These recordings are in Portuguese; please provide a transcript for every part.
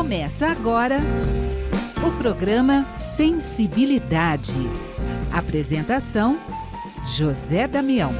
Começa agora o programa Sensibilidade. Apresentação: José Damião.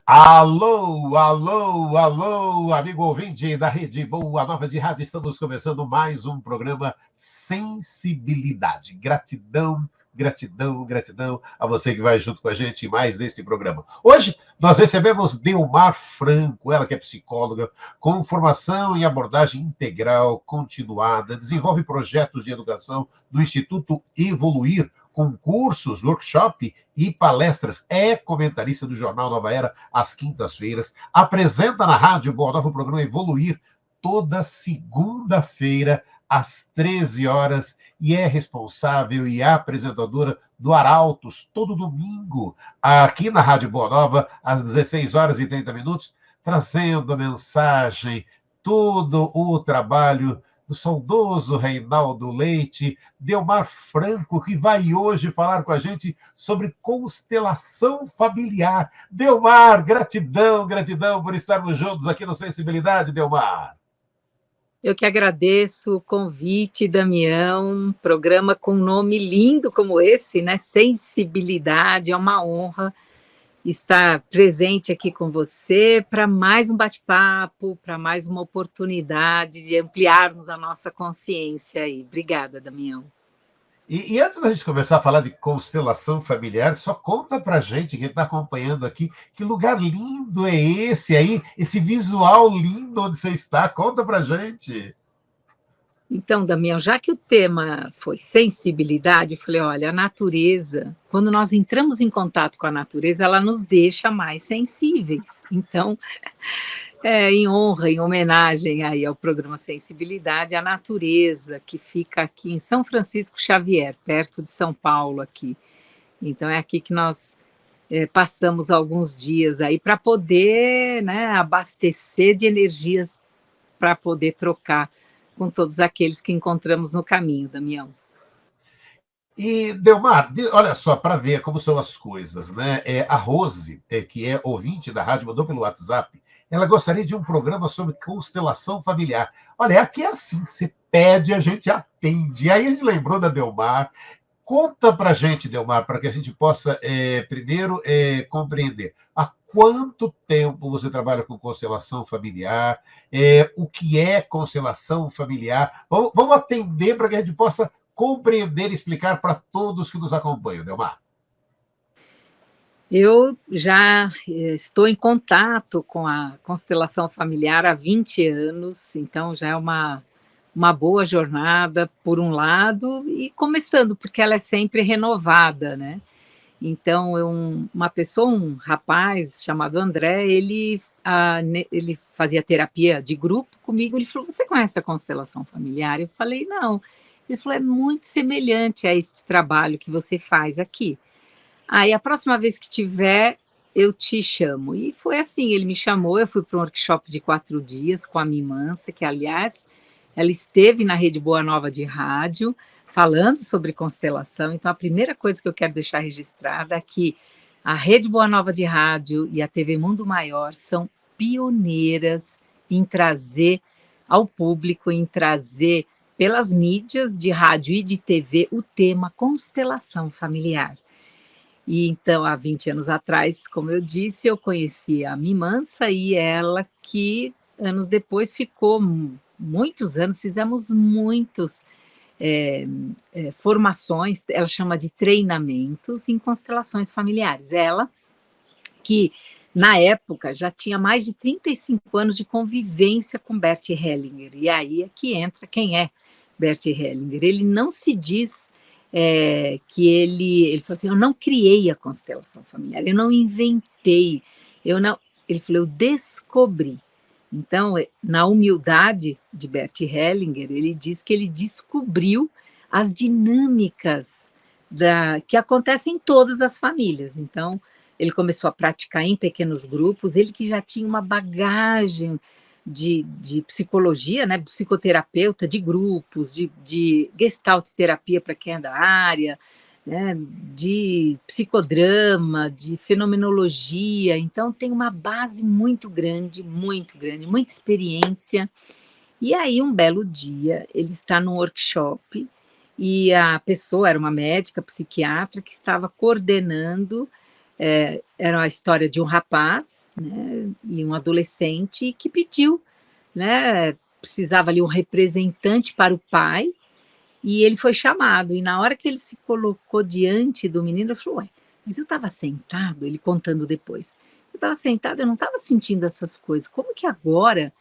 Alô, alô, alô, amigo ouvinte da Rede Boa Nova de Rádio. Estamos começando mais um programa Sensibilidade. Gratidão, gratidão, gratidão a você que vai junto com a gente em mais deste programa. Hoje nós recebemos Delmar Franco, ela que é psicóloga, com formação em abordagem integral, continuada, desenvolve projetos de educação do Instituto Evoluir, com cursos, workshop e palestras. É comentarista do Jornal Nova Era às quintas-feiras. Apresenta na Rádio Boa Nova o programa Evoluir toda segunda-feira às 13 horas e é responsável e apresentadora do Arautos todo domingo aqui na Rádio Boa Nova às 16 horas e 30 minutos, trazendo a mensagem, todo o trabalho do saudoso Reinaldo Leite. Delmar Franco, que vai hoje falar com a gente sobre constelação familiar. Delmar, gratidão, gratidão por estarmos juntos aqui no Sensibilidade, Delmar. Eu que agradeço o convite, Damião, programa com um nome lindo como esse, né? Sensibilidade, é uma honra estar presente aqui com você para mais um bate-papo, para mais uma oportunidade de ampliarmos a nossa consciência aí. Obrigada, Damião. E antes da gente começar a falar de constelação familiar, só conta pra gente, quem está acompanhando aqui, que lugar lindo é esse aí, esse visual lindo onde você está. Conta pra gente. Então, Damião, já que o tema foi sensibilidade, eu falei, olha, a natureza, quando nós entramos em contato com a natureza, ela nos deixa mais sensíveis. Então, em honra, em homenagem aí ao programa Sensibilidade, a natureza que fica aqui em São Francisco Xavier, perto de São Paulo aqui. Então, é aqui que nós passamos alguns dias aí para poder, né, abastecer de energias para poder trocar com todos aqueles que encontramos no caminho, Damião. E, Delmar, olha só, para ver como são as coisas, né? A Rose, que é ouvinte da rádio, mandou pelo WhatsApp, ela gostaria de um programa sobre constelação familiar. Olha, aqui é assim, você pede, a gente atende. Aí a gente lembrou da Delmar. Conta para a gente, Delmar, para que a gente possa, primeiro, compreender. Há quanto tempo você trabalha com constelação familiar? O que é constelação familiar? Vamos atender para que a gente possa compreender e explicar para todos que nos acompanham, Delmar. Eu já estou em contato com a constelação familiar há 20 anos, então já é uma boa jornada, por um lado, e começando, porque ela é sempre renovada, né? Então, uma pessoa, um rapaz chamado André, ele fazia terapia de grupo comigo, ele falou, você conhece a constelação familiar? Eu falei, não. Ele falou, é muito semelhante a esse trabalho que você faz aqui. Aí, a próxima vez que tiver, eu te chamo. E foi assim, ele me chamou, eu fui para um workshop de 4 dias com a Mimança, que, aliás, ela esteve na Rede Boa Nova de Rádio, falando sobre constelação. Então, a primeira coisa que eu quero deixar registrada é que a Rede Boa Nova de Rádio e a TV Mundo Maior são pioneiras em trazer ao público, em trazer pelas mídias de rádio e de TV o tema constelação familiar. E então, há 20 anos atrás, como eu disse, eu conheci a Mimança e ela que, anos depois, ficou muitos anos, fizemos muitos formações, ela chama de treinamentos em constelações familiares. Ela que, na época, já tinha mais de 35 anos de convivência com Bert Hellinger. E aí é que entra quem é Bert Hellinger. Ele não se diz que ele falou assim, eu não criei a constelação familiar, eu não inventei, ele falou, eu descobri. Então, na humildade de Bert Hellinger, ele diz que ele descobriu as dinâmicas que acontecem em todas as famílias. Então, ele começou a praticar em pequenos grupos, ele que já tinha uma bagagem de psicologia, né, psicoterapeuta de grupos, de gestalt terapia para quem é da área, né, de psicodrama, de fenomenologia, então tem uma base muito grande, muita experiência. E aí, um belo dia, ele está num workshop e a pessoa era uma médica psiquiatra que estava coordenando, era a história de um rapaz, né, e um adolescente que pediu, né, precisava ali um representante para o pai, e ele foi chamado, e na hora que ele se colocou diante do menino, ele falou: "Ué, mas eu estava sentado", ele contando depois, "eu estava sentado, eu não estava sentindo essas coisas, como que agora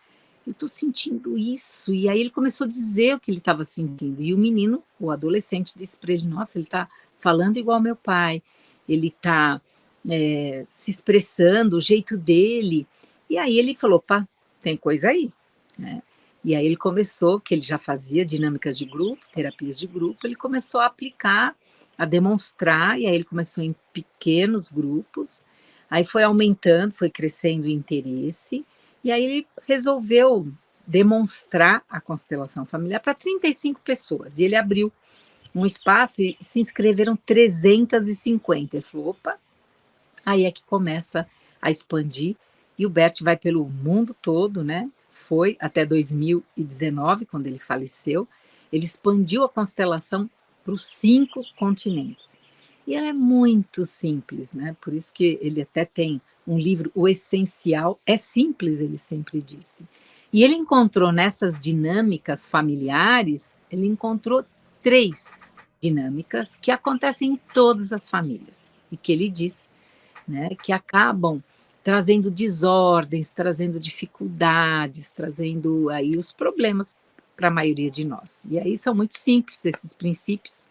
eu estou sentindo isso?". E aí ele começou a dizer o que ele estava sentindo, e o menino, o adolescente, disse para ele: "Nossa, ele está falando igual ao meu pai, ele está se expressando, o jeito dele". E aí ele falou: "Opa, tem coisa aí", né. E aí ele começou, que ele já fazia dinâmicas de grupo, terapias de grupo, ele começou a aplicar, a demonstrar, e aí ele começou em pequenos grupos, aí foi aumentando, foi crescendo o interesse, e aí ele resolveu demonstrar a constelação familiar para 35 pessoas, e ele abriu um espaço e se inscreveram 350. Ele falou: "Opa, aí é que começa a expandir", e o Bert vai pelo mundo todo, né, foi até 2019, quando ele faleceu, ele expandiu a constelação para os 5 continentes. E ela é muito simples, né, por isso que ele até tem um livro, O Essencial é Simples, ele sempre disse. E ele encontrou nessas dinâmicas familiares, ele encontrou 3 dinâmicas que acontecem em todas as famílias, e que ele diz, né, que acabam trazendo desordens, trazendo dificuldades, trazendo aí os problemas para a maioria de nós. E aí são muito simples esses princípios,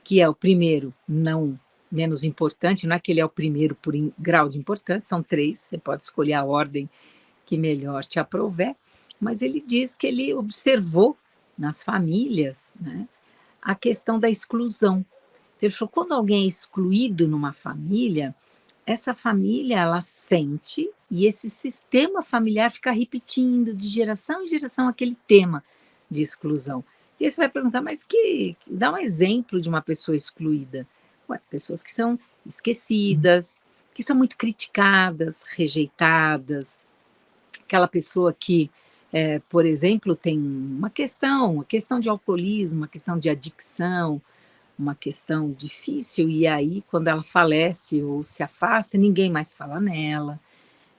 que é o primeiro, não menos importante, não é que ele é o primeiro por grau de importância, são 3, você pode escolher a ordem que melhor te aprouver, mas ele diz que ele observou nas famílias, né, a questão da exclusão. Ele falou: quando alguém é excluído numa família, essa família ela sente, e esse sistema familiar fica repetindo de geração em geração aquele tema de exclusão. E aí você vai perguntar: mas dá um exemplo de uma pessoa excluída. Ué, pessoas que são esquecidas, que são muito criticadas, rejeitadas, aquela pessoa que, por exemplo, tem uma questão de alcoolismo, uma questão de adicção, uma questão difícil, e aí quando ela falece ou se afasta, ninguém mais fala nela,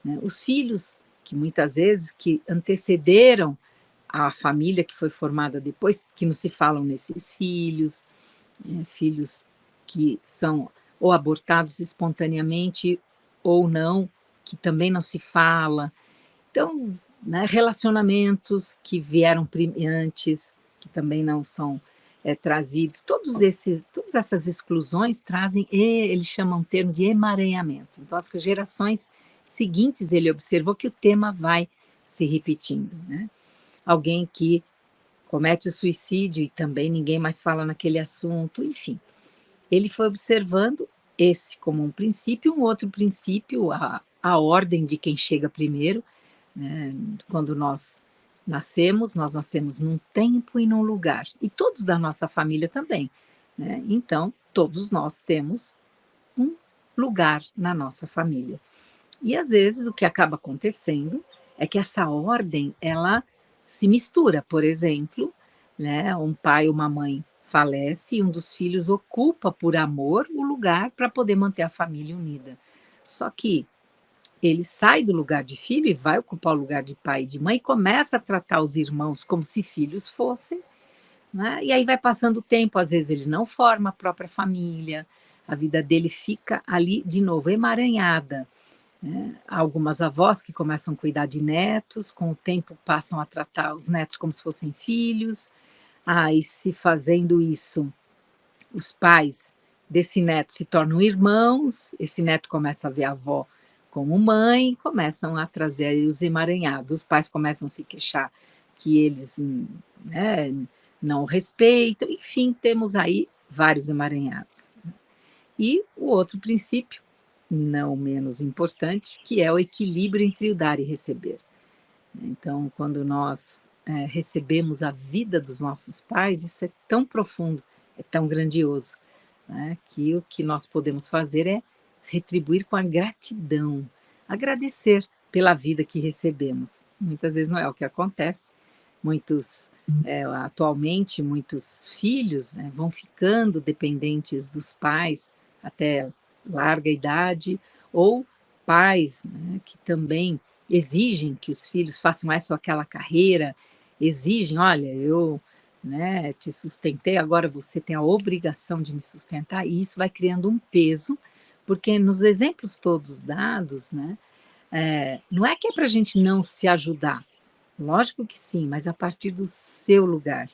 né. Os filhos, que muitas vezes que antecederam a família que foi formada depois, que não se falam nesses filhos, filhos que são ou abortados espontaneamente ou não, que também não se fala. Então, né, relacionamentos que vieram antes, que também não são trazidos, todas essas exclusões trazem, eles chamam um termo de emaranhamento. Então, as gerações seguintes, ele observou que o tema vai se repetindo, né? Alguém que comete o suicídio e também ninguém mais fala naquele assunto, enfim. Ele foi observando esse como um princípio, um outro princípio, a ordem de quem chega primeiro, né? Quando nós nascemos num tempo e num lugar, e todos da nossa família também, né? Então, todos nós temos um lugar na nossa família. E às vezes o que acaba acontecendo é que essa ordem, ela se mistura. Por exemplo, né, um pai ou uma mãe falece e um dos filhos ocupa por amor o lugar para poder manter a família unida. Só que ele sai do lugar de filho e vai ocupar o lugar de pai e de mãe e começa a tratar os irmãos como se filhos fossem, né? E aí vai passando o tempo, às vezes ele não forma a própria família, a vida dele fica ali de novo emaranhada, né? Há algumas avós que começam a cuidar de netos, com o tempo passam a tratar os netos como se fossem filhos, aí se fazendo isso, os pais desse neto se tornam irmãos, esse neto começa a ver a avó como mãe, começam a trazer aí os emaranhados. Os pais começam a se queixar que eles, né, não respeitam, enfim, temos aí vários emaranhados. E o outro princípio, não menos importante, que é o equilíbrio entre o dar e receber. Então, quando nós recebemos a vida dos nossos pais, isso é tão profundo, é tão grandioso. né, que o que nós podemos fazer é retribuir com a gratidão, agradecer pela vida que recebemos. Muitas vezes não é o que acontece. Atualmente, muitos filhos, né, vão ficando dependentes dos pais até larga idade, ou pais, né, que também exigem que os filhos façam essa ou aquela carreira, exigem, olha, eu, né, te sustentei, agora você tem a obrigação de me sustentar, e isso vai criando um peso, porque nos exemplos todos dados, né, não é que é para a gente não se ajudar, lógico que sim, mas a partir do seu lugar,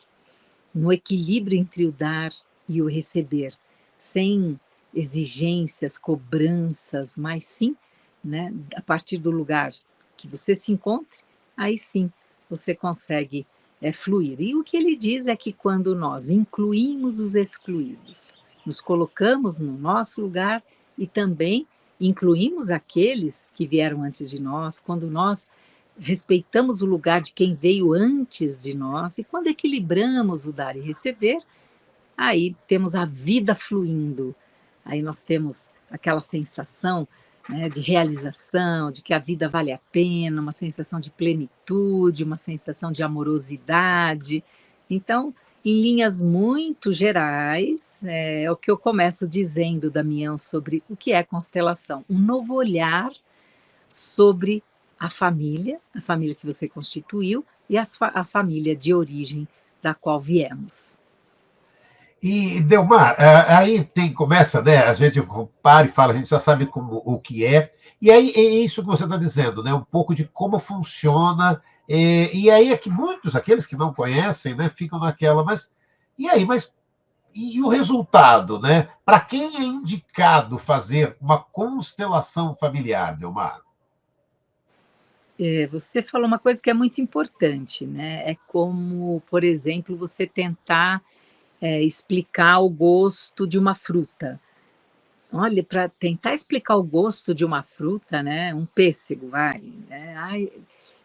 no equilíbrio entre o dar e o receber, sem exigências, cobranças, mas sim, né, a partir do lugar que você se encontre, aí sim você consegue fluir. E o que ele diz é que quando nós incluímos os excluídos, nos colocamos no nosso lugar e também incluímos aqueles que vieram antes de nós, quando nós respeitamos o lugar de quem veio antes de nós, e quando equilibramos o dar e receber, aí temos a vida fluindo, aí nós temos aquela sensação, né, de realização, de que a vida vale a pena, uma sensação de plenitude, uma sensação de amorosidade. Então, em linhas muito gerais, é o que eu começo dizendo, Damião, sobre o que é constelação. Um novo olhar sobre a família que você constituiu e a família de origem da qual viemos. E, Delmar, aí começa, né? A gente para e fala, a gente já sabe o que é. E aí é isso que você está dizendo, né? Um pouco de como funciona. E aí é que muitos, aqueles que não conhecem, né, ficam naquela, mas e aí? Mas e o resultado, né? Para quem é indicado fazer uma constelação familiar, Delmar? Você falou uma coisa que é muito importante, né? É como, por exemplo, você tentar explicar o gosto de uma fruta. Olha, para tentar explicar o gosto de uma fruta, né? Um pêssego, vai. Né? Ai,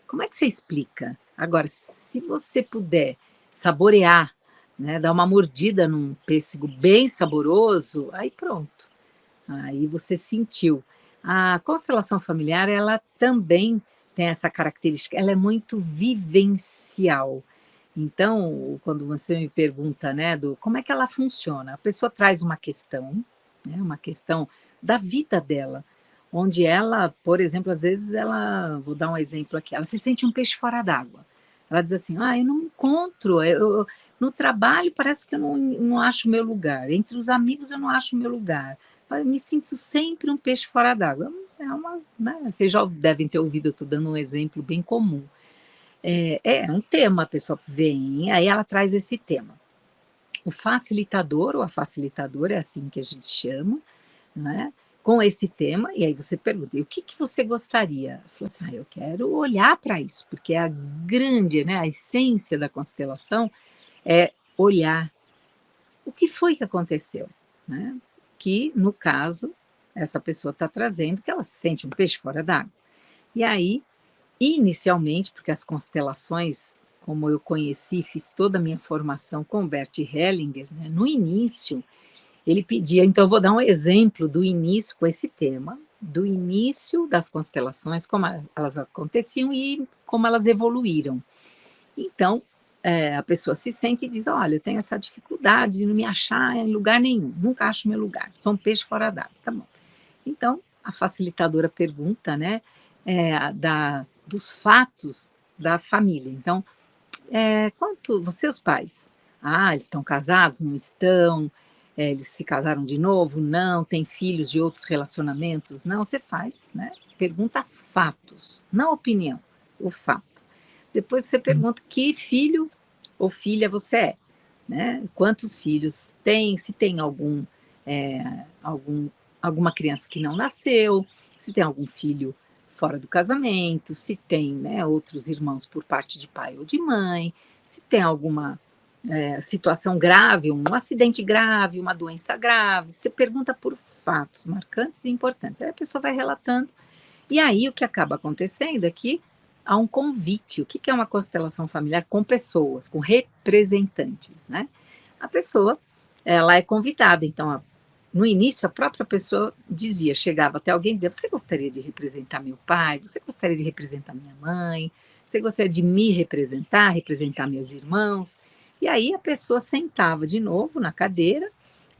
como é que você explica? Agora, se você puder saborear, né? Dar uma mordida num pêssego bem saboroso, aí pronto. Aí você sentiu. A constelação familiar, ela também tem essa característica, ela é muito vivencial. Então, quando você me pergunta, né, como é que ela funciona, a pessoa traz uma questão, né, uma questão da vida dela, onde ela, por exemplo, às vezes vou dar um exemplo aqui, ela se sente um peixe fora d'água. Ela diz assim, eu não encontro, no trabalho parece que eu não acho o meu lugar, entre os amigos eu não acho o meu lugar, eu me sinto sempre um peixe fora d'água. Né, vocês já devem ter ouvido, eu estou dando um exemplo bem comum. É um tema, a pessoa vem, aí ela traz esse tema. O facilitador ou a facilitadora, é assim que a gente chama, né, com esse tema, e aí você pergunta, e o que você gostaria? Eu falo assim, eu quero olhar para isso, porque a grande, né, a essência da constelação é olhar o que foi que aconteceu, né? Que, no caso, essa pessoa está trazendo que ela se sente um peixe fora d'água. E aí, inicialmente, porque as constelações, como eu conheci, fiz toda a minha formação com Bert Hellinger, né, no início, ele pedia, então eu vou dar um exemplo do início com esse tema, do início das constelações, como elas aconteciam e como elas evoluíram. Então, a pessoa se sente e diz, olha, eu tenho essa dificuldade de não me achar em lugar nenhum, nunca acho meu lugar, sou um peixe fora d'água, tá bom. Então, a facilitadora pergunta, né, dos fatos da família. Então, os seus pais? Eles estão casados? Não estão? Eles se casaram de novo? Não. Tem filhos de outros relacionamentos? Não. Você faz, né? Pergunta fatos, não opinião, o fato. Depois você pergunta que filho ou filha você é, né? Quantos filhos tem? Se tem alguma criança que não nasceu, se tem algum filho fora do casamento, se tem, né, outros irmãos por parte de pai ou de mãe, se tem alguma situação grave, um acidente grave, uma doença grave, você pergunta por fatos marcantes e importantes. Aí a pessoa vai relatando, e aí o que acaba acontecendo é que há um convite. O que é uma constelação familiar? Com pessoas, com representantes, né? A pessoa, ela é convidada, então no início, a própria pessoa dizia, chegava até alguém e dizia, você gostaria de representar meu pai? Você gostaria de representar minha mãe? Você gostaria de me representar, representar meus irmãos? E aí a pessoa sentava de novo na cadeira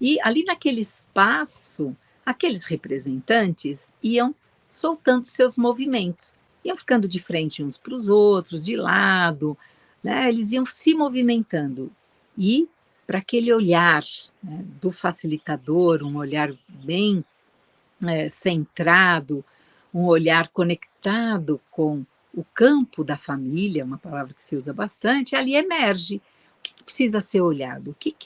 e ali naquele espaço, aqueles representantes iam soltando seus movimentos, iam ficando de frente uns para os outros, de lado, né? Eles iam se movimentando e para aquele olhar, né, do facilitador, um olhar bem centrado, um olhar conectado com o campo da família, uma palavra que se usa bastante, ali emerge o que precisa ser olhado, o que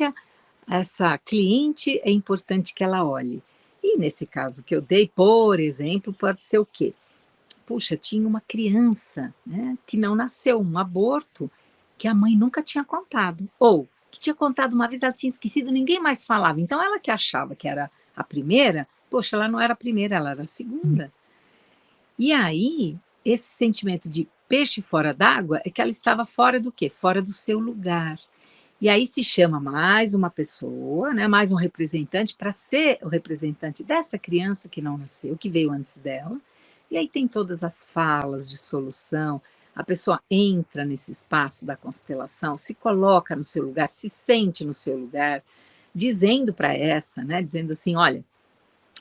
essa cliente é importante que ela olhe. E nesse caso que eu dei, por exemplo, pode ser o quê? Puxa, tinha uma criança, né, que não nasceu, um aborto, que a mãe nunca tinha contado, ou que tinha contado uma vez, ela tinha esquecido, ninguém mais falava. Então, ela que achava que era a primeira, poxa, ela não era a primeira, ela era a segunda. E aí, esse sentimento de peixe fora d'água é que ela estava fora do quê? Fora do seu lugar. E aí se chama mais uma pessoa, né, mais um representante, para ser o representante dessa criança que não nasceu, que veio antes dela. E aí tem todas as falas de solução, a pessoa entra nesse espaço da constelação, se coloca no seu lugar, se sente no seu lugar, dizendo para essa, né, dizendo assim, olha,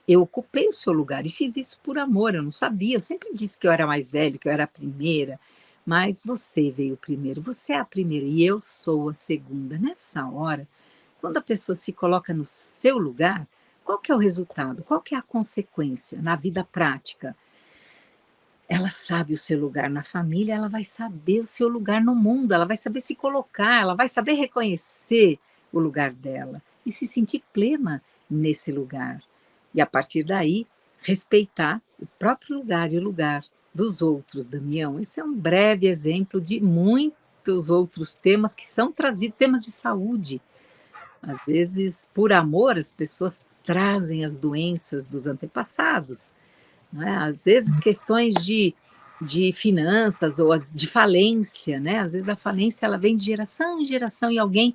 eu ocupei o seu lugar e fiz isso por amor, eu não sabia, eu sempre disse que eu era mais velho, que eu era a primeira, mas você veio primeiro, você é a primeira e eu sou a segunda. Nessa hora, quando a pessoa se coloca no seu lugar, qual que é o resultado? Qual que é a consequência na vida prática? Ela sabe o seu lugar na família, ela vai saber o seu lugar no mundo, ela vai saber se colocar, ela vai saber reconhecer o lugar dela e se sentir plena nesse lugar. E a partir daí, respeitar o próprio lugar e o lugar dos outros, Damião. Esse é um breve exemplo de muitos outros temas que são trazidos, temas de saúde. Às vezes, por amor, as pessoas trazem as doenças dos antepassados, não é? Às vezes, questões de finanças ou de falência, né? Às vezes a falência ela vem de geração em geração e alguém,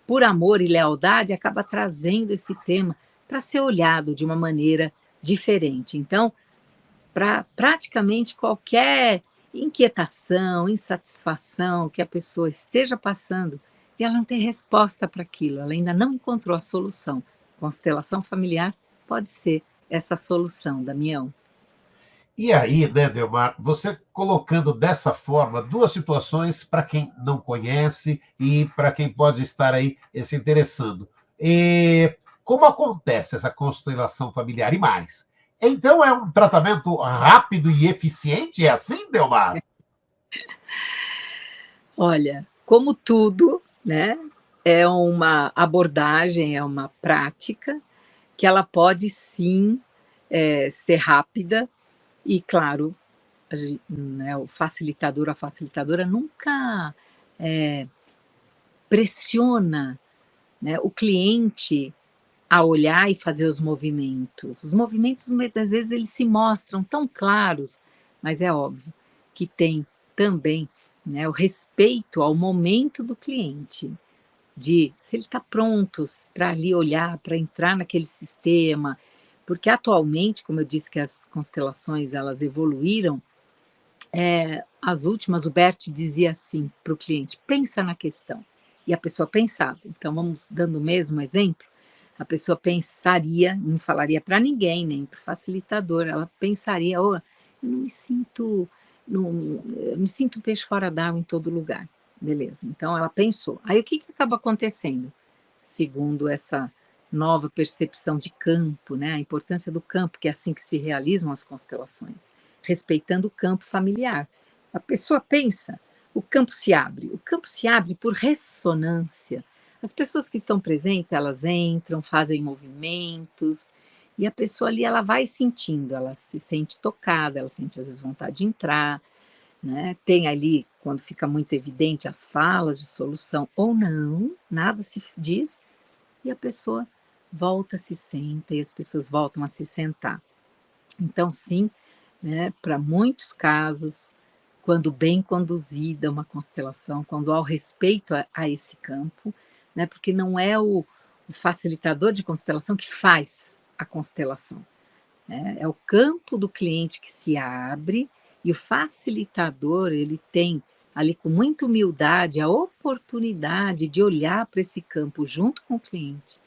por amor e lealdade, acaba trazendo esse tema para ser olhado de uma maneira diferente. Então, para praticamente qualquer inquietação, insatisfação que a pessoa esteja passando, e ela não tem resposta para aquilo, ela ainda não encontrou a solução. Constelação familiar pode ser essa solução, Damião. E aí, né, Delmar, você colocando dessa forma duas situações para quem não conhece e para quem pode estar aí se interessando. Como acontece essa constelação familiar? E mais, então é um tratamento rápido e eficiente? É assim, Delmar? Olha, como tudo, né, é uma abordagem, é uma prática que ela pode sim ser rápida e, claro, né, o facilitador, a facilitadora nunca pressiona, né, o cliente a olhar e fazer os movimentos. Os movimentos, muitas vezes, eles se mostram tão claros, mas é óbvio que tem também, né, o respeito ao momento do cliente, de se ele está pronto para ali olhar, para entrar naquele sistema, porque atualmente, como eu disse que as constelações elas evoluíram, as últimas, o Bert dizia assim para o cliente, pensa na questão, e a pessoa pensava. Então, vamos dando o mesmo exemplo, a pessoa pensaria, não falaria para ninguém, nem para o facilitador, ela pensaria, oh, eu não me sinto, eu me sinto peixe fora d'água em todo lugar. Beleza, então ela pensou. Aí o que acaba acontecendo? Segundo essa nova percepção de campo, né, a importância do campo, que é assim que se realizam as constelações, respeitando o campo familiar. A pessoa pensa, o campo se abre por ressonância. As pessoas que estão presentes, elas entram, fazem movimentos, e a pessoa ali, ela vai sentindo, ela se sente tocada, ela sente às vezes vontade de entrar, né? Tem ali, quando fica muito evidente, as falas de solução, ou não, nada se diz, e a pessoa volta, se senta, e as pessoas voltam a se sentar. Então, sim, né, para muitos casos, quando bem conduzida uma constelação, quando há o respeito a esse campo, né, porque não é o o facilitador de constelação que faz a constelação, né? É o campo do cliente que se abre e o facilitador, ele tem ali com muita humildade a oportunidade de olhar para esse campo junto com o cliente,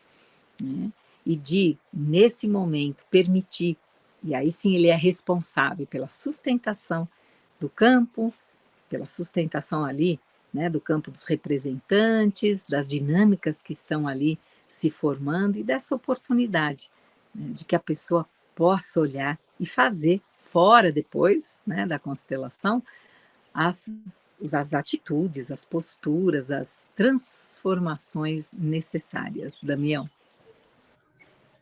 né? E de, nesse momento, permitir, e aí sim ele é responsável pela sustentação do campo, pela sustentação ali, né, do campo dos representantes, das dinâmicas que estão ali se formando e dessa oportunidade, né, de que a pessoa possa olhar e fazer fora depois, né, da constelação as atitudes, as posturas, as transformações necessárias. Damião.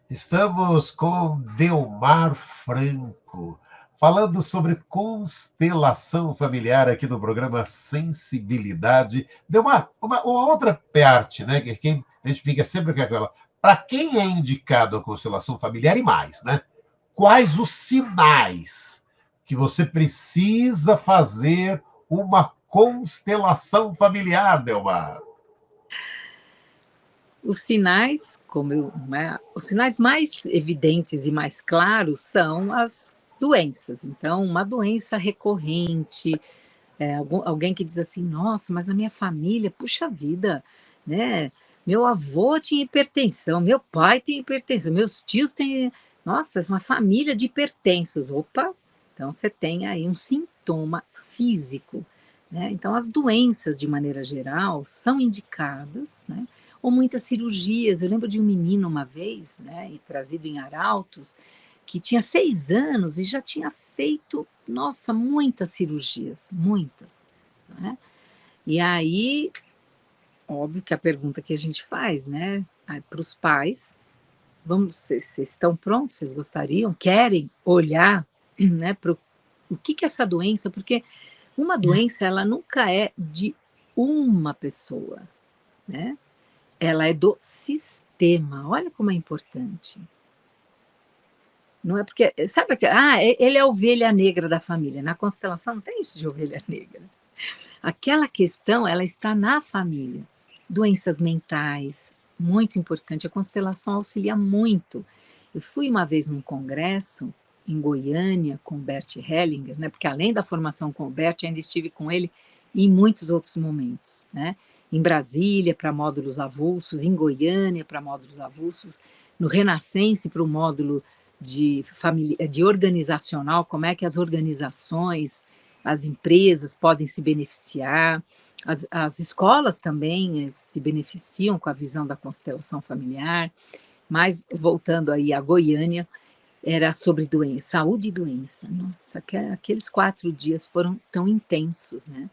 Estamos com Delmar Franco, falando sobre constelação familiar aqui no programa Sensibilidade. Delmar, uma outra parte, né? Que a gente fica sempre com aquela. Para quem é indicado a constelação familiar e mais, né? Quais os sinais que você precisa fazer uma constelação familiar, Delmar? Os sinais, os sinais mais evidentes e mais claros são as doenças. Então, uma doença recorrente, alguém que diz assim, nossa, mas a minha família, puxa vida, né? Meu avô tinha hipertensão, meu pai tem hipertensão, meus tios têm, nossa, é uma família de hipertensos. Opa, então você tem aí um sintoma físico, né? Então, as doenças, de maneira geral, são indicadas, né? Ou muitas cirurgias. Eu lembro de um menino uma vez, né, e trazido em Arautos, que tinha 6 anos e já tinha feito, nossa, muitas cirurgias, muitas, né? E aí, óbvio que a pergunta que a gente faz, né, para os pais, vocês estão prontos, vocês gostariam, querem olhar, né, para o que é essa doença, porque uma doença, ela nunca é de uma pessoa, né? Ela é do sistema. Olha como é importante. Não é porque, sabe, ele é a ovelha negra da família. Na constelação não tem isso de ovelha negra. Aquela questão, ela está na família. Doenças mentais, muito importante. A constelação auxilia muito. Eu fui uma vez num congresso em Goiânia com o Bert Hellinger, né? Porque além da formação com o Bert, ainda estive com ele em muitos outros momentos, né? Em Brasília, para módulos avulsos, em Goiânia, para módulos avulsos, no Renascense, para o módulo de organizacional, como é que as organizações, as empresas podem se beneficiar, as escolas também se beneficiam com a visão da constelação familiar, mas voltando aí a Goiânia, era sobre doença, saúde e doença. Nossa, aqueles 4 dias foram tão intensos, né?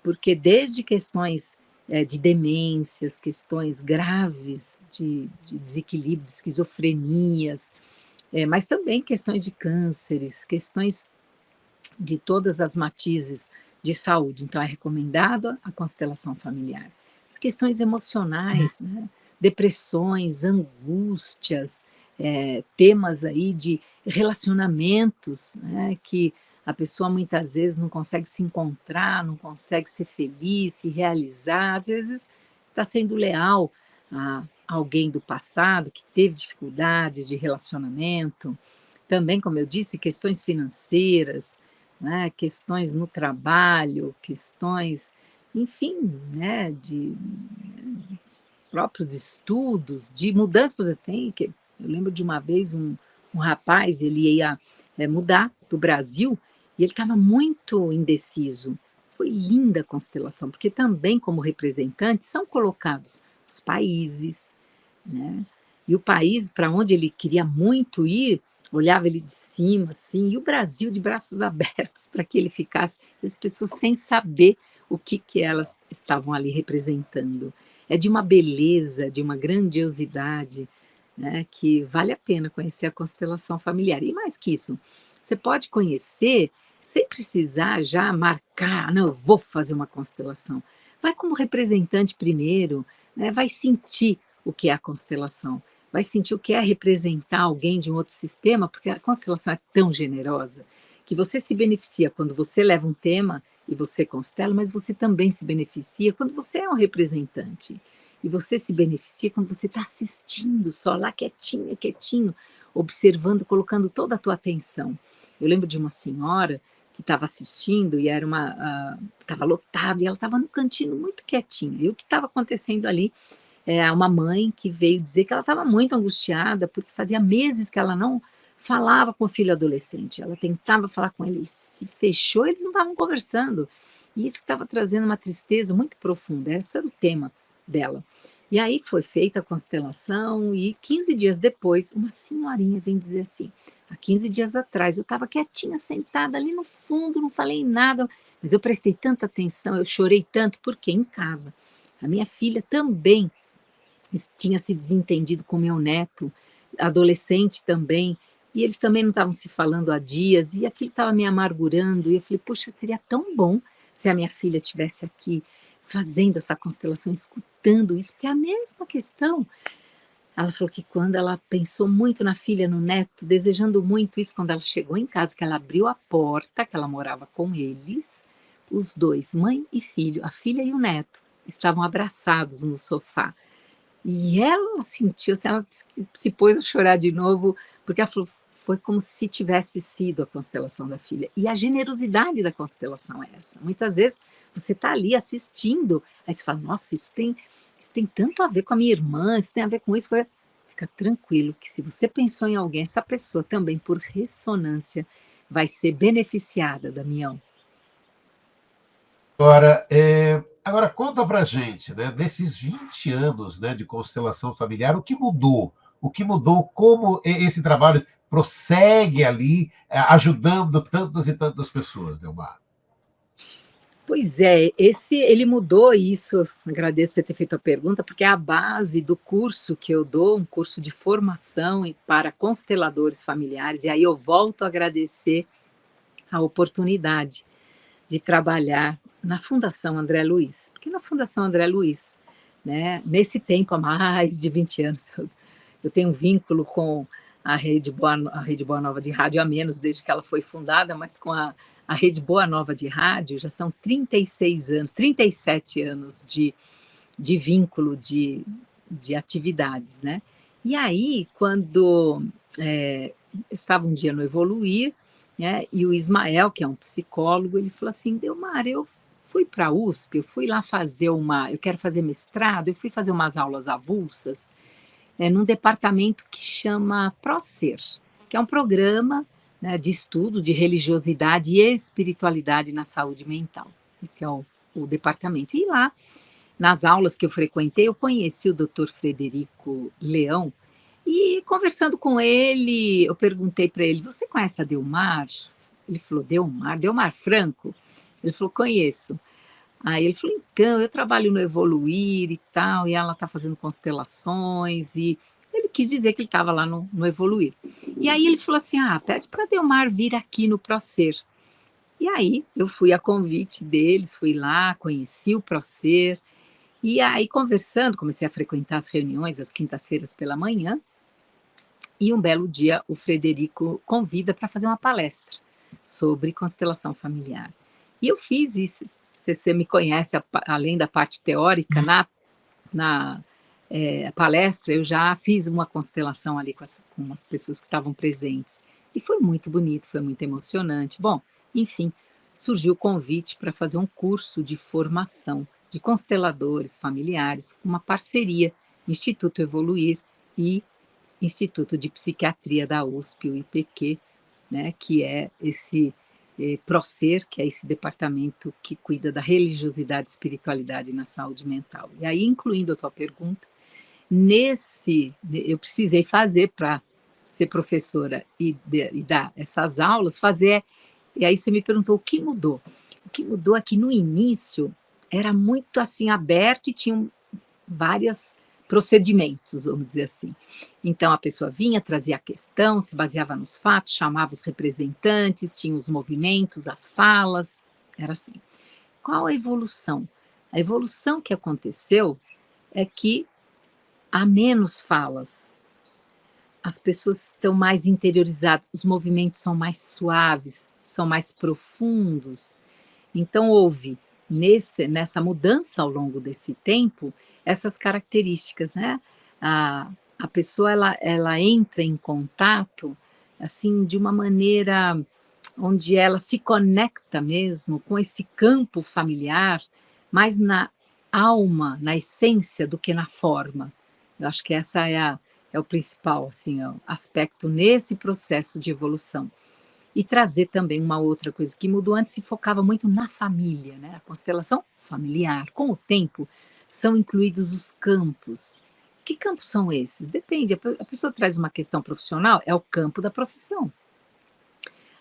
Porque desde questões de demências, questões graves de desequilíbrio, de esquizofrenias, mas também questões de cânceres, questões de todas as matizes de saúde. Então, é recomendado a constelação familiar. As questões emocionais, né? Depressões, angústias, temas aí de relacionamentos, né? Que a pessoa muitas vezes não consegue se encontrar, não consegue ser feliz, se realizar, às vezes está sendo leal a alguém do passado que teve dificuldades de relacionamento. Também, como eu disse, questões financeiras, né, questões no trabalho, questões, enfim, né, próprios estudos, de mudanças. Por exemplo, eu lembro de uma vez um rapaz, ele ia mudar do Brasil, e ele estava muito indeciso. Foi linda a constelação, porque também, como representantes, são colocados os países, né? E o país para onde ele queria muito ir, olhava ele de cima, assim, e o Brasil de braços abertos para que ele ficasse, as pessoas sem saber o que elas estavam ali representando. É de uma beleza, de uma grandiosidade, né, que vale a pena conhecer a constelação familiar. E mais que isso, você pode conhecer sem precisar já marcar, não, eu vou fazer uma constelação. Vai como representante primeiro, né, vai sentir o que é a constelação, vai sentir o que é representar alguém de um outro sistema, porque a constelação é tão generosa que você se beneficia quando você leva um tema e você constela, mas você também se beneficia quando você é um representante. E você se beneficia quando você está assistindo só lá quietinho, quietinho, observando, colocando toda a tua atenção. Eu lembro de uma senhora que estava assistindo e estava lotada e ela estava no cantinho muito quietinha. E o que estava acontecendo ali é uma mãe que veio dizer que ela estava muito angustiada porque fazia meses que ela não falava com o filho adolescente. Ela tentava falar com ele, ele se fechou, eles não estavam conversando. E isso estava trazendo uma tristeza muito profunda. Esse era o tema dela. E aí foi feita a constelação e 15 dias depois, uma senhorinha vem dizer assim, há 15 dias atrás eu estava quietinha, sentada ali no fundo, não falei nada, mas eu prestei tanta atenção, eu chorei tanto, porque em casa a minha filha também tinha se desentendido com meu neto, adolescente também, e eles também não estavam se falando há dias, e aquilo estava me amargurando, e eu falei, puxa, seria tão bom se a minha filha estivesse aqui fazendo essa constelação, escutando isso, porque é a mesma questão. Ela falou que quando ela pensou muito na filha, no neto, desejando muito isso, quando ela chegou em casa, que ela abriu a porta, que ela morava com eles, os dois, mãe e filho, a filha e o neto, estavam abraçados no sofá. E ela sentiu, assim, ela se pôs a chorar de novo, porque ela falou, foi como se tivesse sido a constelação da filha. E a generosidade da constelação é essa. Muitas vezes você está ali assistindo, aí você fala, nossa, isso tem tanto a ver com a minha irmã, isso tem a ver com isso. Fica tranquilo que se você pensou em alguém, essa pessoa também, por ressonância, vai ser beneficiada, Damião. Agora conta pra gente, né, nesses 20 anos, né, de constelação familiar, o que mudou? O que mudou? Como esse trabalho prossegue ali, ajudando tantas e tantas pessoas, Delmar? Pois é, ele mudou isso, agradeço você ter feito a pergunta, porque é a base do curso que eu dou, um curso de formação para consteladores familiares, e aí eu volto a agradecer a oportunidade de trabalhar na Fundação André Luiz, porque na Fundação André Luiz, né, nesse tempo há mais de 20 anos, eu tenho um vínculo com a Rede Boa Nova de Rádio, a menos desde que ela foi fundada, mas com a Rede Boa Nova de Rádio já são 36 anos, 37 anos de vínculo, de atividades, né? E aí, quando estava um dia no Evoluir, né, e o Ismael, que é um psicólogo, ele falou assim, Delmar, eu fui para a USP, eu fui lá eu quero fazer mestrado, eu fui fazer umas aulas avulsas, num departamento que chama ProSer, que é um programa, né, de estudo de religiosidade e espiritualidade na saúde mental. Esse é o departamento. E lá, nas aulas que eu frequentei, eu conheci o Dr. Frederico Leão, e conversando com ele, eu perguntei para ele, você conhece a Delmar? Ele falou, Delmar Franco? Ele falou, conheço. Aí ele falou, então, eu trabalho no Evoluir e tal, e ela está fazendo constelações, e ele quis dizer que ele estava lá no Evoluir. E aí ele falou assim, pede para a Delmar vir aqui no ProSer. E aí eu fui a convite deles, fui lá, conheci o ProSer, e aí conversando, comecei a frequentar as reuniões às quintas-feiras pela manhã, e um belo dia o Frederico convida para fazer uma palestra sobre constelação familiar. E eu fiz isso, você me conhece, além da parte teórica, na palestra eu já fiz uma constelação ali com as pessoas que estavam presentes. E foi muito bonito, foi muito emocionante. Bom, enfim, surgiu o convite para fazer um curso de formação de consteladores familiares, uma parceria Instituto Evoluir e Instituto de Psiquiatria da USP, o IPQ, né, que é esse ProSer, que é esse departamento que cuida da religiosidade e espiritualidade na saúde mental. E aí, incluindo a tua pergunta, eu precisei fazer para ser professora e dar essas aulas, e aí você me perguntou o que mudou. O que mudou é que no início era muito assim aberto e tinham vários procedimentos, vamos dizer assim. Então a pessoa vinha, trazia a questão, se baseava nos fatos, chamava os representantes, tinha os movimentos, as falas, era assim. Qual a evolução? A evolução que aconteceu é que há menos falas, as pessoas estão mais interiorizadas, os movimentos são mais suaves, são mais profundos. Então houve nessa mudança ao longo desse tempo, essas características, né? A pessoa ela entra em contato assim de uma maneira onde ela se conecta mesmo com esse campo familiar, mais na alma, na essência do que na forma. Eu acho que essa é o principal assim, o aspecto nesse processo de evolução. E trazer também uma outra coisa que mudou, antes se focava muito na família, né? A constelação familiar. Com o tempo, são incluídos os campos. Que campos são esses? Depende. A pessoa traz uma questão profissional, é o campo da profissão.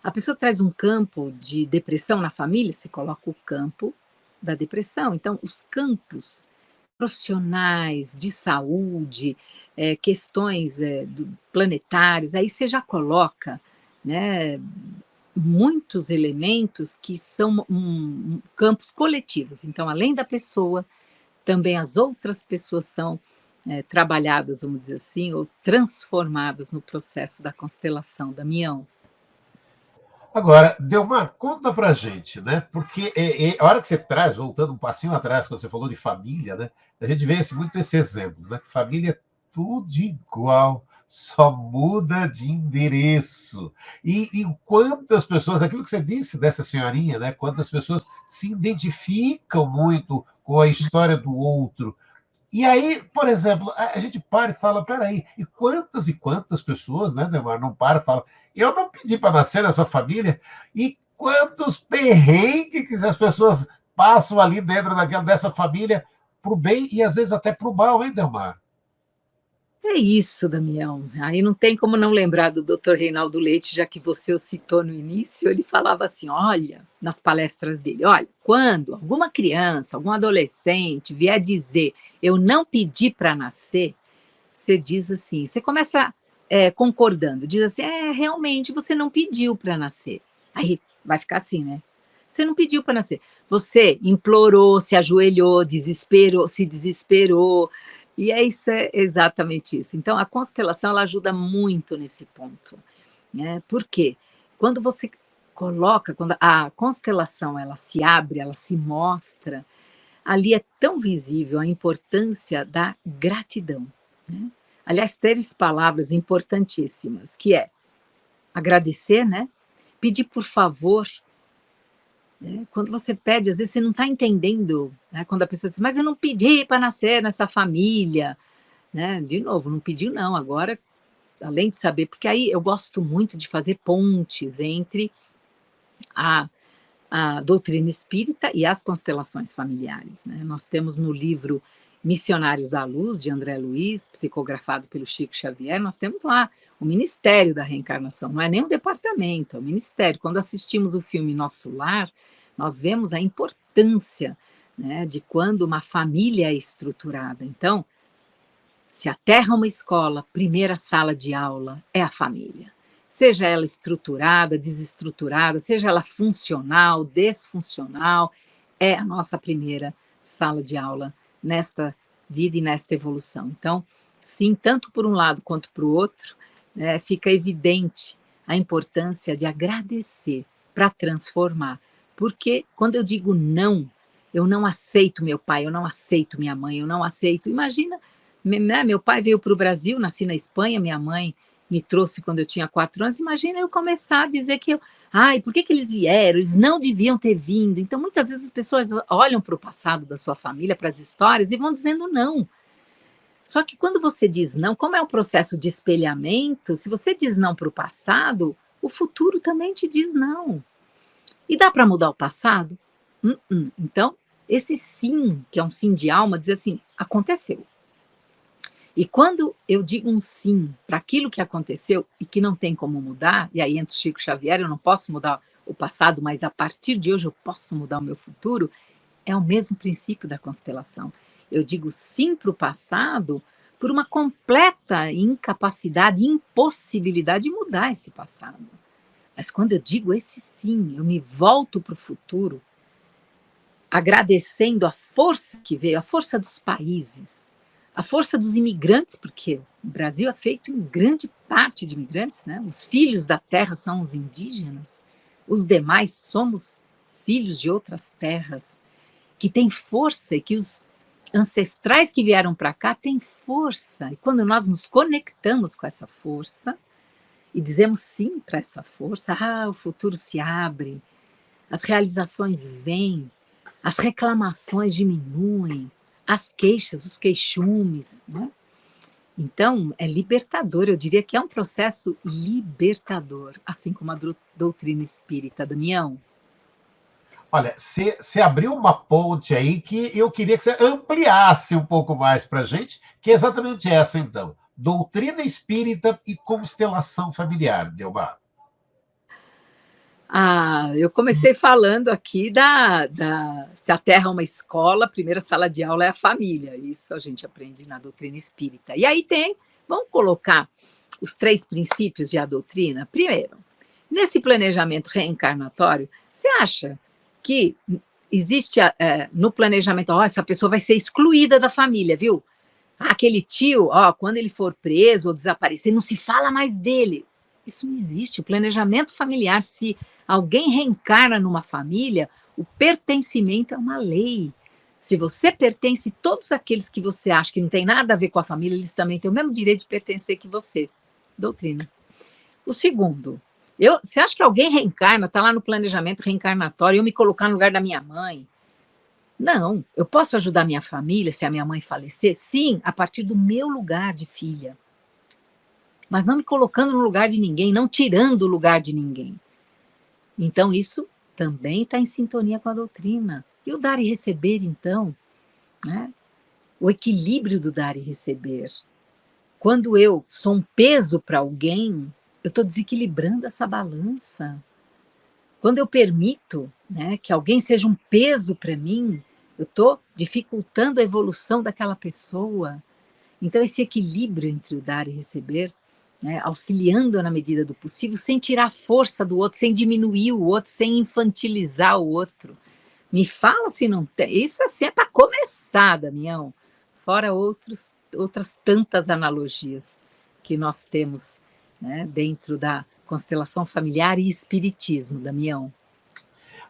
A pessoa traz um campo de depressão na família, se coloca o campo da depressão. Então, os campos profissionais, de saúde, questões planetárias, aí você já coloca, né, muitos elementos que são campos coletivos. Então, além da pessoa, também as outras pessoas são trabalhadas, vamos dizer assim, ou transformadas no processo da constelação, Damião. Agora, Delmar, conta pra gente, né? Porque a hora que você traz, voltando um passinho atrás, quando você falou de família, né? A gente vê muito esse exemplo, né? Família é tudo igual, só muda de endereço. E quantas pessoas, aquilo que você disse dessa senhorinha, né? Quantas pessoas se identificam muito com a história do outro. E aí, por exemplo, a gente para e fala, peraí, e quantas pessoas, né, Delmar, não para e fala, eu não pedi para nascer nessa família, e quantos perrengues que as pessoas passam ali dentro dessa família, para o bem e às vezes até para o mal, hein, Delmar? É isso, Damião. Aí não tem como não lembrar do Dr. Reinaldo Leite, já que você o citou no início, ele falava assim, olha, nas palestras dele, olha, quando alguma criança, algum adolescente vier dizer, eu não pedi para nascer, você diz assim, você começa concordando, diz assim, realmente você não pediu para nascer. Aí vai ficar assim, né? Você não pediu para nascer. Você implorou, se ajoelhou, desesperou, se desesperou, e isso é exatamente isso. Então, a constelação ela ajuda muito nesse ponto, né? Por quê? Quando você coloca, quando a constelação ela se abre, ela se mostra, ali é tão visível a importância da gratidão, né? Aliás, 3 palavras importantíssimas, que é agradecer, né? Pedir por favor, né? Quando você pede, às vezes você não está entendendo, né? Quando a pessoa diz, mas eu não pedi para nascer nessa família, né? De novo, não pediu não, agora, além de saber, porque aí eu gosto muito de fazer pontes entre a doutrina espírita e as constelações familiares, né? Nós temos no livro Missionários da Luz, de André Luiz, psicografado pelo Chico Xavier, nós temos lá o Ministério da Reencarnação, não é nem um departamento, é o Ministério. Quando assistimos o filme Nosso Lar, nós vemos a importância, né, de quando uma família é estruturada. Então, se a Terra é uma escola, primeira sala de aula é a família. Seja ela estruturada, desestruturada, seja ela funcional, desfuncional, é a nossa primeira sala de aula nesta vida e nesta evolução. Então, sim, tanto por um lado quanto para o outro, né, fica evidente a importância de agradecer para transformar. Porque quando eu digo não, eu não aceito meu pai, eu não aceito minha mãe, eu não aceito. Imagina, né, meu pai veio para o Brasil, nasci na Espanha, minha mãe me trouxe quando eu tinha 4 anos, imagina eu começar a dizer que por que eles vieram? Eles não deviam ter vindo. Então, muitas vezes as pessoas olham para o passado da sua família, para as histórias, e vão dizendo não. Só que quando você diz não, como é um processo de espelhamento, se você diz não para o passado, o futuro também te diz não. E dá para mudar o passado? Então, esse sim, que é um sim de alma, diz assim, aconteceu. E quando eu digo um sim para aquilo que aconteceu e que não tem como mudar, e aí entra o Chico Xavier, eu não posso mudar o passado, mas a partir de hoje eu posso mudar o meu futuro, é o mesmo princípio da constelação. Eu digo sim para o passado por uma completa incapacidade, impossibilidade de mudar esse passado. Mas quando eu digo esse sim, eu me volto para o futuro, agradecendo a força que veio, a força dos países, a força dos imigrantes, porque o Brasil é feito em grande parte de imigrantes, né? Os filhos da terra são os indígenas, os demais somos filhos de outras terras, que têm força e que os ancestrais que vieram para cá têm força. E quando nós nos conectamos com essa força e dizemos sim para essa força, o futuro se abre, as realizações vêm, as reclamações diminuem, as queixas, os queixumes, né? Então, é libertador, eu diria que é um processo libertador, assim como a doutrina espírita, Damião. Olha, você abriu uma ponte aí que eu queria que você ampliasse um pouco mais para a gente, que é exatamente essa, então. Doutrina espírita e constelação familiar, Delmar. Eu comecei falando aqui se a Terra é uma escola, a primeira sala de aula é a família. Isso a gente aprende na doutrina espírita. E aí vamos colocar os 3 princípios de a doutrina. Primeiro, nesse planejamento reencarnatório, você acha que existe no planejamento, essa pessoa vai ser excluída da família, viu? Aquele tio, quando ele for preso ou desaparecer, não se fala mais dele. Isso não existe. O planejamento familiar, se alguém reencarna numa família, o pertencimento é uma lei. Se você pertence, todos aqueles que você acha que não tem nada a ver com a família, eles também têm o mesmo direito de pertencer que você. Doutrina. O segundo, você acha que alguém reencarna, está lá no planejamento reencarnatório, eu me colocar no lugar da minha mãe? Não, eu posso ajudar minha família se a minha mãe falecer? Sim, a partir do meu lugar de filha. Mas não me colocando no lugar de ninguém, não tirando o lugar de ninguém. Então, isso também está em sintonia com a doutrina. E o dar e receber, então, né? O equilíbrio do dar e receber. Quando eu sou um peso para alguém, eu estou desequilibrando essa balança. Quando eu permito, né, que alguém seja um peso para mim, eu estou dificultando a evolução daquela pessoa. Então, esse equilíbrio entre o dar e receber, né, auxiliando na medida do possível, sem tirar a força do outro, sem diminuir o outro, sem infantilizar o outro. Me fala se não tem. Isso assim é para começar, Damião. Fora outras tantas analogias que nós temos, né, dentro da constelação familiar e espiritismo, Damião.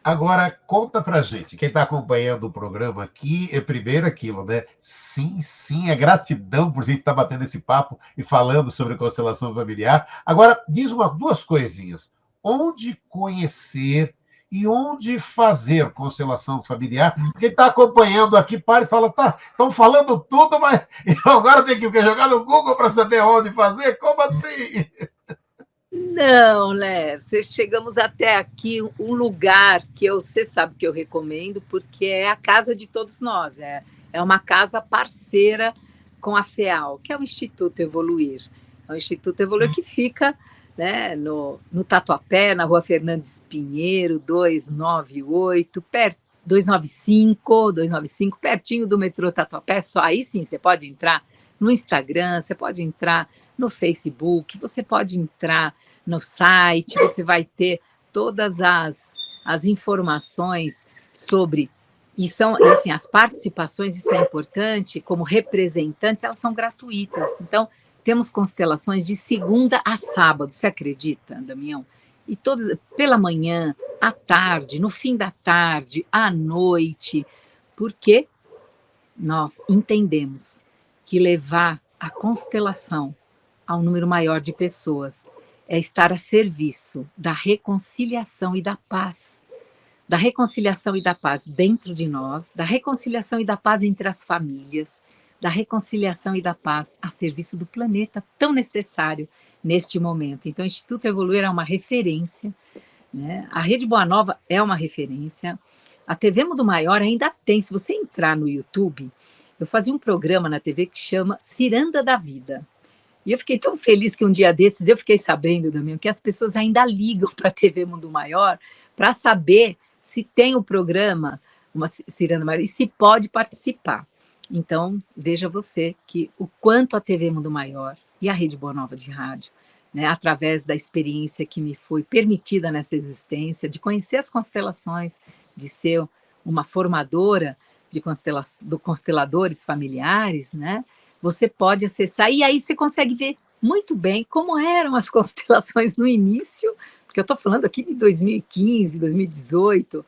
Agora, conta pra gente, quem está acompanhando o programa aqui, é primeiro aquilo, né? Sim, é gratidão por a gente estar batendo esse papo e falando sobre constelação familiar. Agora, diz duas coisinhas. Onde conhecer e onde fazer constelação familiar? Quem está acompanhando aqui, para e fala, estão falando tudo, mas eu agora tenho que jogar no Google para saber onde fazer? Como assim? Não, Léo, chegamos até aqui, um lugar que você sabe que eu recomendo, porque é a casa de todos nós, é uma casa parceira com a FEAL, que é o Instituto Evoluir. É o Instituto Evoluir que fica, né, no Tatuapé, na rua Fernandes Pinheiro, 295, pertinho do metrô Tatuapé. Só aí sim você pode entrar no Instagram, você pode entrar no Facebook, você pode entrar no site, você vai ter todas as informações sobre, e assim, as participações, isso é importante, como representantes, elas são gratuitas. Então, temos constelações de segunda a sábado, você acredita, Damião? E todas, pela manhã, à tarde, no fim da tarde, à noite, porque nós entendemos que levar a constelação a um número maior de pessoas é estar a serviço da reconciliação e da paz. Da reconciliação e da paz dentro de nós, da reconciliação e da paz entre as famílias, da reconciliação e da paz a serviço do planeta, tão necessário neste momento. Então, o Instituto Evoluir é uma referência, né? A Rede Boa Nova é uma referência, a TV Mundo Maior ainda tem. Se você entrar no YouTube, eu fazia um programa na TV que chama Ciranda da Vida. E eu fiquei tão feliz que um dia desses eu fiquei sabendo, Damião, que as pessoas ainda ligam para a TV Mundo Maior para saber se tem o programa, uma Ciranda Maior, e se pode participar. Então, veja você que o quanto a TV Mundo Maior e a Rede Boa Nova de Rádio, né, através da experiência que me foi permitida nessa existência, de conhecer as constelações, de ser uma formadora de consteladores familiares, né? Você pode acessar, e aí você consegue ver muito bem como eram as constelações no início, porque eu estou falando aqui de 2015, 2018,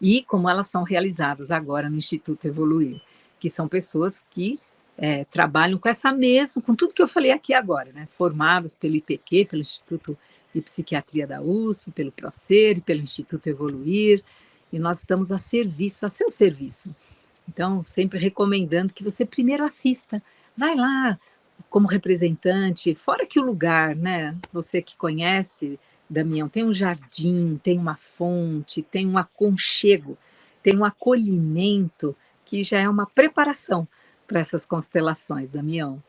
e como elas são realizadas agora no Instituto Evoluir. que são pessoas que trabalham com essa mesma, com tudo que eu falei aqui agora, né? Formadas pelo IPQ, pelo Instituto de Psiquiatria da USP, pelo Procer, pelo Instituto Evoluir, e nós estamos a seu serviço. Então, sempre recomendando que você primeiro assista, vai lá como representante, fora que o lugar, né? Você que conhece, Damião, tem um jardim, tem uma fonte, tem um aconchego, tem um acolhimento, que já é uma preparação para essas constelações, Damião.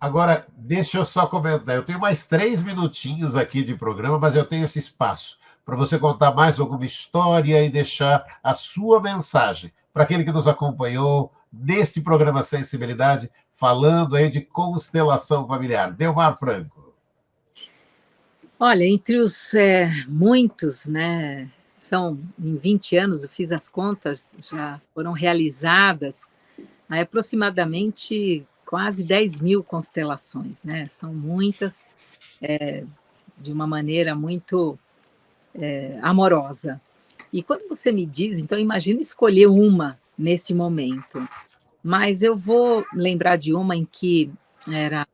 Agora, deixa eu só comentar. Eu tenho mais 3 minutinhos aqui de programa, mas eu tenho esse espaço para você contar mais alguma história e deixar a sua mensagem para aquele que nos acompanhou neste programa Sensibilidade, falando aí de constelação familiar. Delmar Franco. Olha, entre os muitos, né? Em 20 anos, eu fiz as contas, já foram realizadas aproximadamente quase 10 mil constelações, né? São muitas, de uma maneira muito amorosa. E quando você me diz, então imagina escolher uma nesse momento, mas eu vou lembrar de uma em que era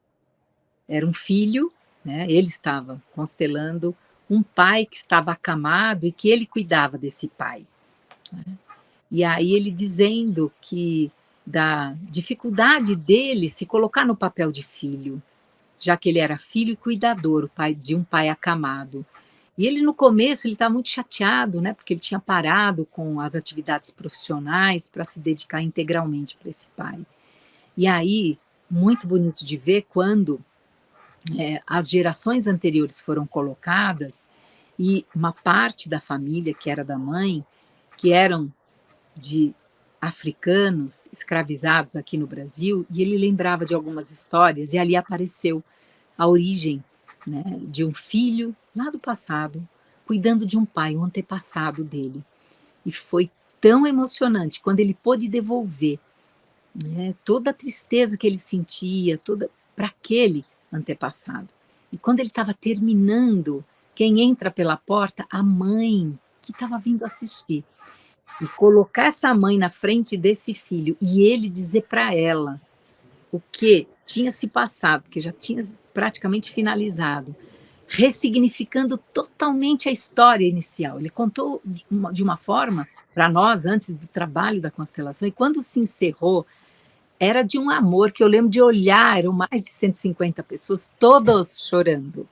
um filho, né? Ele estava constelando um pai que estava acamado e que ele cuidava desse pai, né? E aí ele dizendo que da dificuldade dele se colocar no papel de filho, já que ele era filho e cuidador, pai de um pai acamado. E ele, no começo, ele estava muito chateado, né, porque ele tinha parado com as atividades profissionais para se dedicar integralmente para esse pai. E aí, muito bonito de ver quando as gerações anteriores foram colocadas e uma parte da família, que era da mãe, que eram de africanos escravizados aqui no Brasil, e ele lembrava de algumas histórias, e ali apareceu a origem, né, de um filho lá do passado, cuidando de um pai, um antepassado dele. E foi tão emocionante quando ele pôde devolver, né, toda a tristeza que ele sentia, toda para aquele antepassado. E quando ele estava terminando, quem entra pela porta? A mãe, que estava vindo assistir. E colocar essa mãe na frente desse filho e ele dizer para ela o que tinha se passado, porque já tinha praticamente finalizado, ressignificando totalmente a história inicial. Ele contou de uma forma, para nós, antes do trabalho da constelação, e quando se encerrou, era de um amor que eu lembro de olhar, eram mais de 150 pessoas, todas chorando,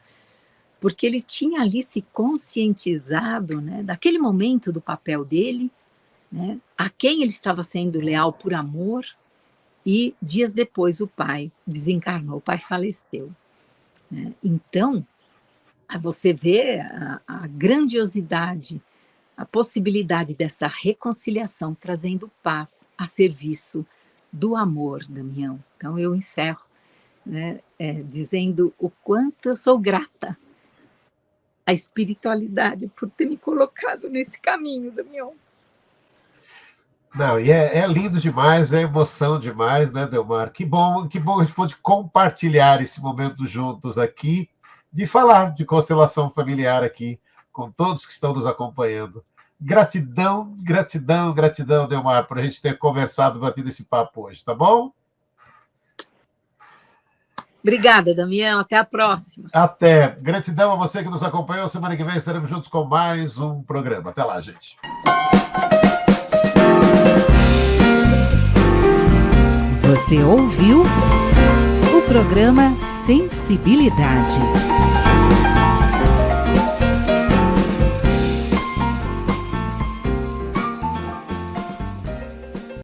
porque ele tinha ali se conscientizado, né, daquele momento do papel dele, né, a quem ele estava sendo leal por amor, e dias depois o pai desencarnou, o pai faleceu, né? Então, você vê a grandiosidade, a possibilidade dessa reconciliação, trazendo paz a serviço do amor, Damião. Então, eu encerro, né, dizendo o quanto eu sou grata à espiritualidade por ter me colocado nesse caminho, Damião. Não, e é lindo demais, é emoção demais, né, Delmar? Que bom a gente pôde compartilhar esse momento juntos aqui, de falar de constelação familiar aqui, com todos que estão nos acompanhando. Gratidão, gratidão, gratidão, Delmar, por a gente ter conversado, batido esse papo hoje, tá bom? Obrigada, Damião, até a próxima. Até. Gratidão a você que nos acompanhou. Semana que vem estaremos juntos com mais um programa. Até lá, gente. Você ouviu o programa Sensibilidade.